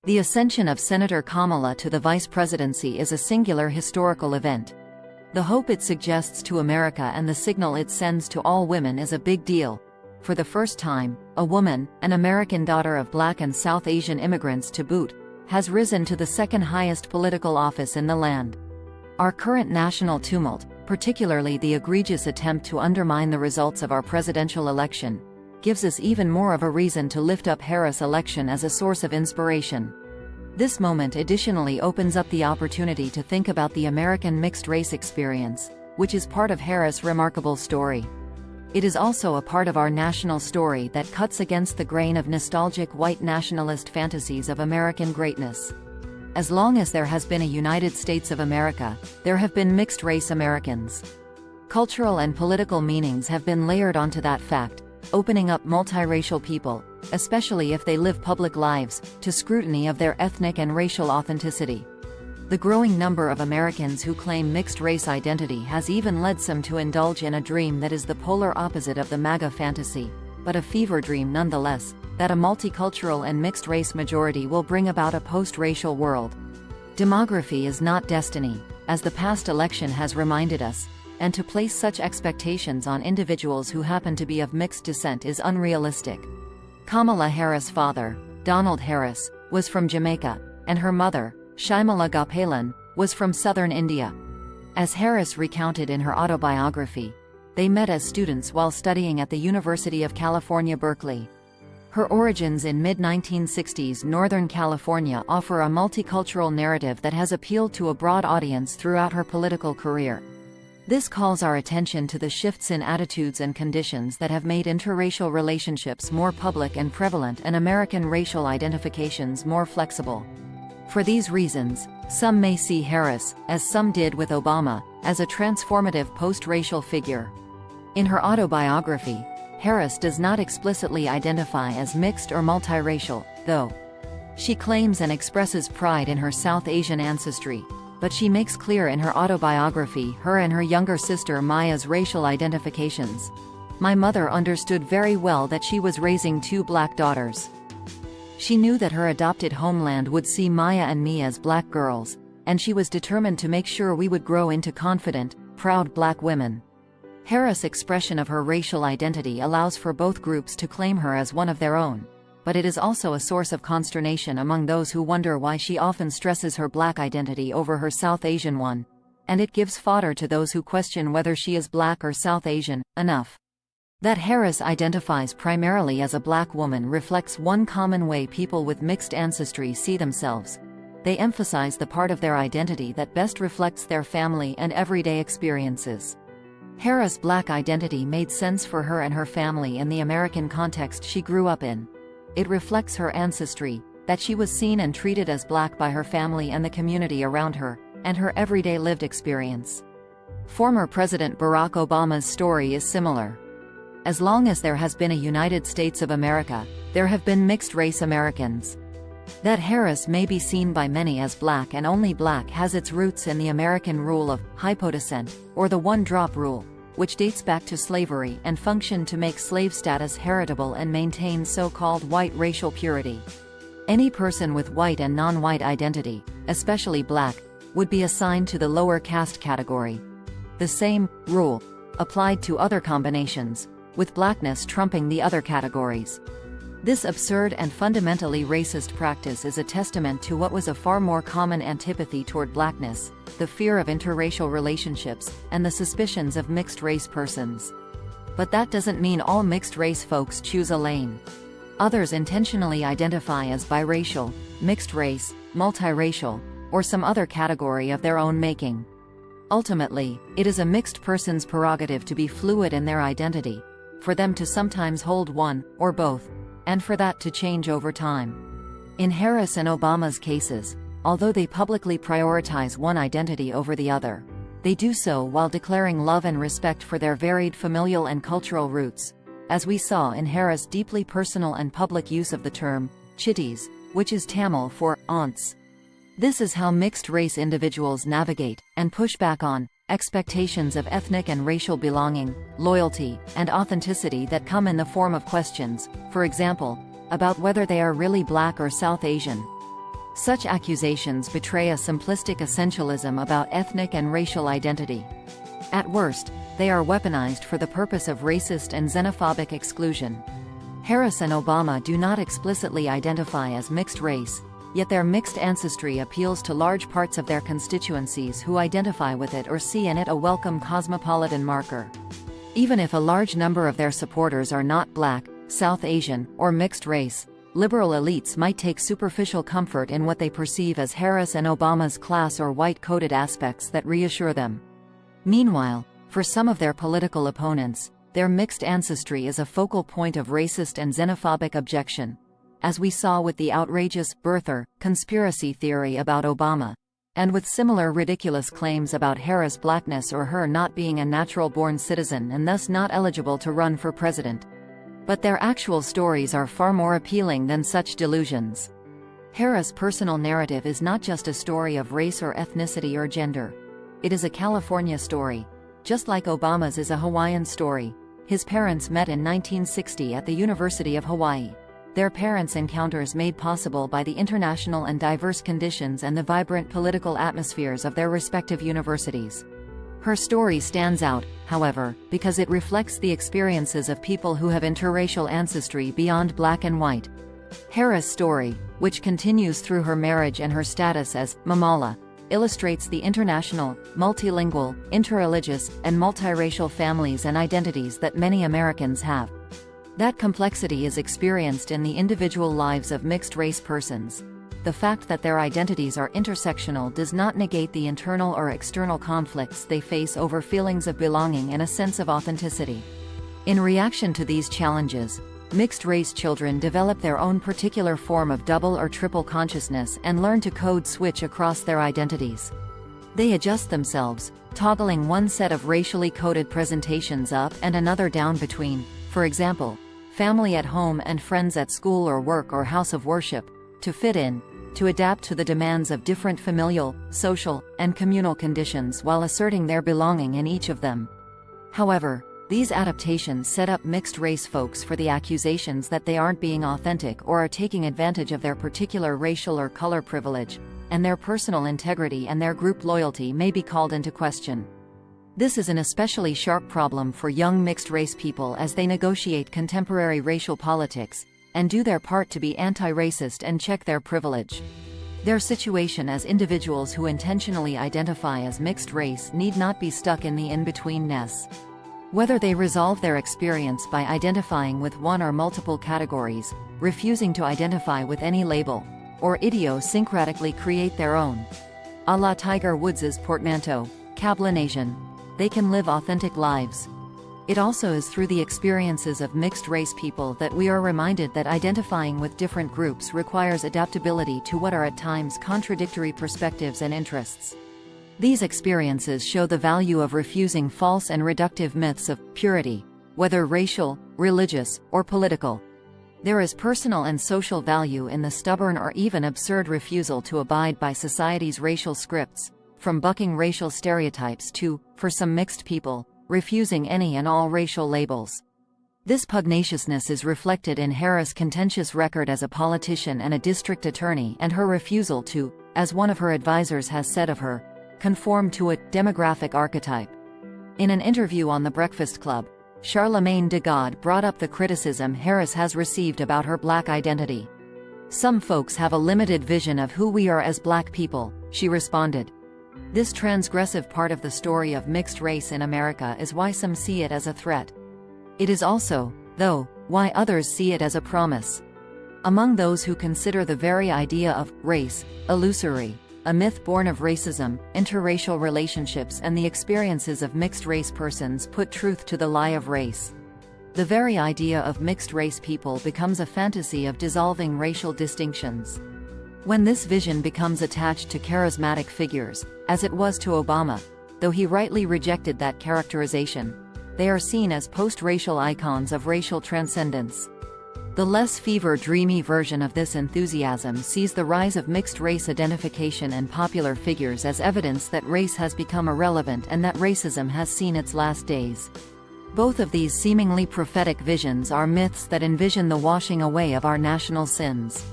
The ascension of Senator Kamala to the vice presidency is a singular historical event. The hope it suggests to America and the signal it sends to all women is a big deal. For the first time, a woman, an American daughter of Black and South Asian immigrants to boot, has risen to the second highest political office in the land. Our current national tumult, particularly the egregious attempt to undermine the results of our presidential election, gives us even more of a reason to lift up Harris' election as a source of inspiration. This moment additionally opens up the opportunity to think about the American mixed-race experience, which is part of Harris' remarkable story. It is also a part of our national story that cuts against the grain of nostalgic white nationalist fantasies of American greatness. As long as there has been a United States of America, there have been mixed-race Americans. Cultural and political meanings have been layered onto that fact, opening up multiracial people, especially if they live public lives, to scrutiny of their ethnic and racial authenticity. The growing number of Americans who claim mixed-race identity has even led some to indulge in a dream that is the polar opposite of the MAGA fantasy, but a fever dream nonetheless, that a multicultural and mixed-race majority will bring about a post-racial world. Demography is not destiny, as the past election has reminded us, and to place such expectations on individuals who happen to be of mixed descent is unrealistic. Kamala Harris' father, Donald Harris, was from Jamaica, and her mother, Shyamala Gopalan, was from southern India. As Harris recounted in her autobiography, they met as students while studying at the University of California, Berkeley. Her origins in mid-1960s Northern California offer a multicultural narrative that has appealed to a broad audience throughout her political career. This calls our attention to the shifts in attitudes and conditions that have made interracial relationships more public and prevalent and American racial identifications more flexible. For these reasons, some may see Harris, as some did with Obama, as a transformative post-racial figure. In her autobiography, Harris does not explicitly identify as mixed or multiracial, though. She claims and expresses pride in her South Asian ancestry, but she makes clear in her autobiography her and her younger sister Maya's racial identifications. "My mother understood very well that she was raising two Black daughters. She knew that her adopted homeland would see Maya and me as Black girls, and she was determined to make sure we would grow into confident, proud Black women." Harris' expression of her racial identity allows for both groups to claim her as one of their own, but it is also a source of consternation among those who wonder why she often stresses her Black identity over her South Asian one, and it gives fodder to those who question whether she is Black or South Asian enough. That Harris identifies primarily as a Black woman reflects one common way people with mixed ancestry see themselves. They emphasize the part of their identity that best reflects their family and everyday experiences. Harris' Black identity made sense for her and her family in the American context she grew up in. It reflects her ancestry, that she was seen and treated as Black by her family and the community around her, and her everyday lived experience. Former President Barack Obama's story is similar. As long as there has been a United States of America, there have been mixed-race Americans. That Harris may be seen by many as Black and only Black has its roots in the American rule of hypodescent, or the one-drop rule, which dates back to slavery and functioned to make slave status heritable and maintain so-called white racial purity. Any person with white and non-white identity, especially Black, would be assigned to the lower caste category. The same rule applied to other combinations, with Blackness trumping the other categories. This absurd and fundamentally racist practice is a testament to what was a far more common antipathy toward Blackness, the fear of interracial relationships, and the suspicions of mixed-race persons. But that doesn't mean all mixed-race folks choose a lane. Others intentionally identify as biracial, mixed-race, multiracial, or some other category of their own making. Ultimately, it is a mixed person's prerogative to be fluid in their identity, for them to sometimes hold one, or both, and for that to change over time. In Harris and Obama's cases, although they publicly prioritize one identity over the other, they do so while declaring love and respect for their varied familial and cultural roots, as we saw in Harris' deeply personal and public use of the term chitties, which is Tamil for aunts. This is how mixed-race individuals navigate and push back on expectations of ethnic and racial belonging, loyalty, and authenticity that come in the form of questions, for example, about whether they are really Black or South Asian. Such accusations betray a simplistic essentialism about ethnic and racial identity. At worst, they are weaponized for the purpose of racist and xenophobic exclusion. Harris and Obama do not explicitly identify as mixed race, yet their mixed ancestry appeals to large parts of their constituencies who identify with it or see in it a welcome cosmopolitan marker. Even if a large number of their supporters are not Black, South Asian, or mixed race, liberal elites might take superficial comfort in what they perceive as Harris and Obama's class or white-coded aspects that reassure them. Meanwhile, for some of their political opponents, their mixed ancestry is a focal point of racist and xenophobic objection, as we saw with the outrageous birther conspiracy theory about Obama, and with similar ridiculous claims about Harris' blackness or her not being a natural-born citizen and thus not eligible to run for president. But their actual stories are far more appealing than such delusions. Harris' personal narrative is not just a story of race or ethnicity or gender. It is a California story. Just like Obama's is a Hawaiian story. His parents met in 1960 at the University of Hawaii. Their parents' encounters made possible by the international and diverse conditions and the vibrant political atmospheres of their respective universities. Her story stands out, however, because it reflects the experiences of people who have interracial ancestry beyond black and white. Harris' story, which continues through her marriage and her status as Mamala, illustrates the international, multilingual, interreligious, and multiracial families and identities that many Americans have. That complexity is experienced in the individual lives of mixed-race persons. The fact that their identities are intersectional does not negate the internal or external conflicts they face over feelings of belonging and a sense of authenticity. In reaction to these challenges, mixed-race children develop their own particular form of double or triple consciousness and learn to code switch across their identities. They adjust themselves, toggling one set of racially coded presentations up and another down between, for example, family at home and friends at school or work or house of worship, to fit in, to adapt to the demands of different familial, social, and communal conditions while asserting their belonging in each of them. However, these adaptations set up mixed-race folks for the accusations that they aren't being authentic or are taking advantage of their particular racial or color privilege, and their personal integrity and their group loyalty may be called into question. This is an especially sharp problem for young mixed-race people as they negotiate contemporary racial politics, and do their part to be anti-racist and check their privilege. Their situation as individuals who intentionally identify as mixed race need not be stuck in the in-between-ness. Whether they resolve their experience by identifying with one or multiple categories, refusing to identify with any label, or idiosyncratically create their own. A la Tiger Woods' portmanteau, Cablination, they can live authentic lives. It also is through the experiences of mixed-race people that we are reminded that identifying with different groups requires adaptability to what are at times contradictory perspectives and interests. These experiences show the value of refusing false and reductive myths of purity, whether racial, religious, or political. There is personal and social value in the stubborn or even absurd refusal to abide by society's racial scripts, from bucking racial stereotypes to, for some mixed people, refusing any and all racial labels. This pugnaciousness is reflected in Harris' contentious record as a politician and a district attorney and her refusal to, as one of her advisors has said of her, conform to a demographic archetype. In an interview on The Breakfast Club, Charlamagne tha God brought up the criticism Harris has received about her black identity. "Some folks have a limited vision of who we are as black people," she responded. This transgressive part of the story of mixed race in America is why some see it as a threat. It is also, though, why others see it as a promise. Among those who consider the very idea of race illusory, a myth born of racism, interracial relationships and the experiences of mixed-race persons put truth to the lie of race. The very idea of mixed-race people becomes a fantasy of dissolving racial distinctions. When this vision becomes attached to charismatic figures, as it was to Obama, though he rightly rejected that characterization, they are seen as post-racial icons of racial transcendence. The less fever-dreamy version of this enthusiasm sees the rise of mixed-race identification and popular figures as evidence that race has become irrelevant and that racism has seen its last days. Both of these seemingly prophetic visions are myths that envision the washing away of our national sins.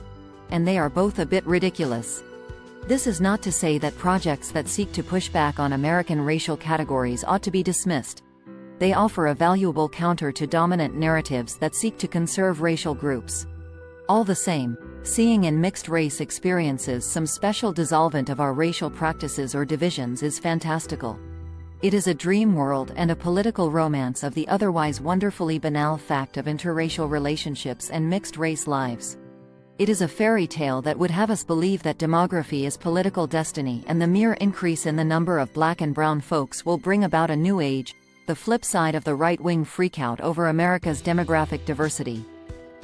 and they are both a bit ridiculous. This is not to say that projects that seek to push back on American racial categories ought to be dismissed. They offer a valuable counter to dominant narratives that seek to conserve racial groups. All the same, seeing in mixed-race experiences some special dissolvent of our racial practices or divisions is fantastical. It is a dream world and a political romance of the otherwise wonderfully banal fact of interracial relationships and mixed-race lives. It is a fairy tale that would have us believe that demography is political destiny and the mere increase in the number of black and brown folks will bring about a new age, the flip side of the right-wing freakout over America's demographic diversity.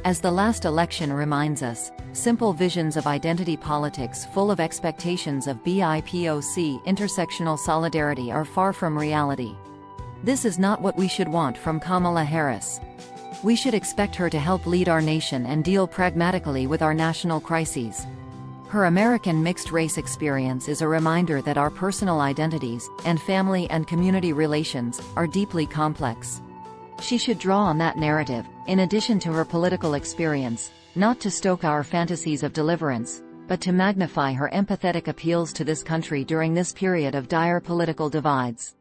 As the last election reminds us, simple visions of identity politics full of expectations of BIPOC intersectional solidarity are far from reality. This is not what we should want from Kamala Harris. We should expect her to help lead our nation and deal pragmatically with our national crises. Her American mixed-race experience is a reminder that our personal identities, and family and community relations, are deeply complex. She should draw on that narrative, in addition to her political experience, not to stoke our fantasies of deliverance, but to magnify her empathetic appeals to this country during this period of dire political divides.